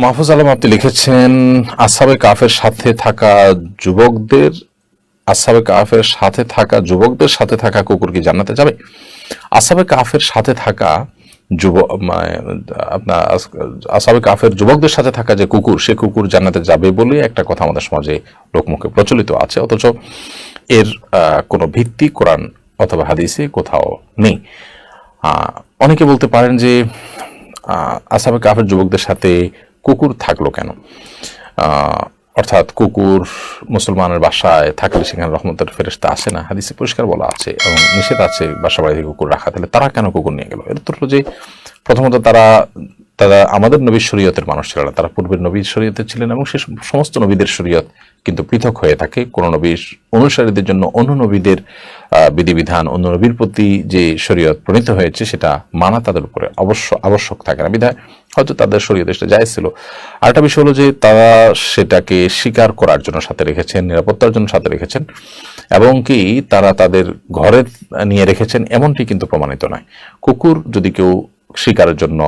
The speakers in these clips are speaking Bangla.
মাহফুজ আলম আপনি লিখেছেন, আসহাবে কাফের সাথে থাকা যুবকদের আসহাবে কাফের সাথে থাকা যুবকদের সাথে থাকা কুকুর কি জান্নাতে যাবে? আসহাবে কাফের সাথে থাকা আপনার আসহাবে কাফের যুবকদের সাথে থাকা যে কুকুর, সে কুকুর জান্নাতে যাবে বলে একটা কথা আমাদের সমাজে লোকমুখে প্রচলিত আছে, অথচ এর কোনো ভিত্তি কোরআন অথবা হাদিসে কোথাও নেই। অনেকে বলতে পারেন যে আসহাবে কাফের যুবকদের সাথে কুকুর থাকলো কেন? অর্থাৎ কুকুর মুসলমানের বাসায় থাকলে সেখানে রহমতের ফেরেশতা আসে না, হাদিসে পরিষ্কার বলা আছে এবং নিষেধ আছে বাসা বাড়িতে কুকুর রাখা, তাহলে তারা কেন কুকুর নিয়ে গেল? এর উত্তর হলো যে প্রথমত তারা তারা আমাদের নবীর শরীয়তের মানুষ ছিল না, তারা পূর্বের নবীর শরীয়তে ছিলেন এবং সে সমস্ত নবীদের শরীয়ত কিন্তু পৃথক হয়ে থাকে। কোন নবীর অনুসারীদের জন্য অন্য নবীদের বিধিবিধান, অন্য নবীর প্রতি যে শরীয়ত প্রণীত হয়েছে সেটা মানা তাদের উপরে আবশ্যক থাকে না, বিধায় হয়তো তাদের শরীয়তে সেটা জায়েজ ছিল। আরেকটা বিষয় হলো যে তারা সেটাকে স্বীকার করার জন্য সাথে রেখেছেন, নিরাপত্তার জন্য সাথে রেখেছেন, এবং কি তারা তাদের ঘরে নিয়ে রেখেছেন এমনটি কিন্তু প্রমাণিত নয়। কুকুর যদি কেউ শিকারের জন্য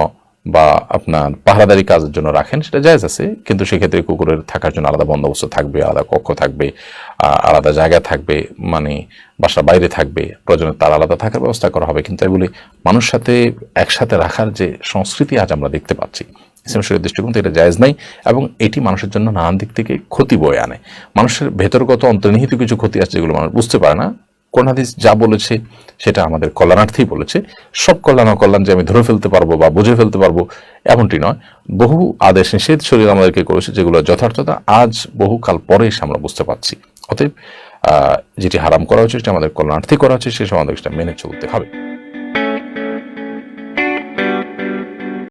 বা আপনার পাহারাদারি কাজের জন্য রাখেন সেটা জায়েজ আছে, কিন্তু সেক্ষেত্রে কুকুরের থাকার জন্য আলাদা বন্দোবস্ত থাকবে, আলাদা কক্ষ থাকবে, আলাদা জায়গা থাকবে, মানে বাসার বাইরে থাকবে, প্রয়োজনে তার আলাদা থাকার ব্যবস্থা করা হবে। কিন্তু তাই বলে মানুষ সাথে একসাথে রাখার যে সংস্কৃতি আজ আমরা দেখতে পাচ্ছি, ইসলাম শরীয়তের দৃষ্টিকোণ থেকে এটা জায়েজ নাই এবং এটি মানুষের জন্য নানান দিক থেকে ক্ষতি বয়ে আনে। মানুষের ভেতরগত অন্তর্নিহিত কিছু ক্ষতি আছে যেগুলো মানুষ বুঝতে পারে না। কোরআন হাদিস যা বলেছে সেটা আমাদের কল্যাণার্থেই বলেছে। সব কল্যাণ অকল্যাণ যে আমি ধরে ফেলতে পারবো বা বুঝে ফেলতে পারবো এমনটি নয়। বহু আদেশ নিষেধ শরীয়ত আমাদেরকে করেছে যেগুলো যথার্থতা আজ বহুকাল পরে এসে আমরা বুঝতে পারছি। অতএব যেটি হারাম করা হচ্ছে সেটা আমাদের কল্যাণার্থে করা হচ্ছে, সে সময় আমাদের সেটা মেনে চলতে হবে।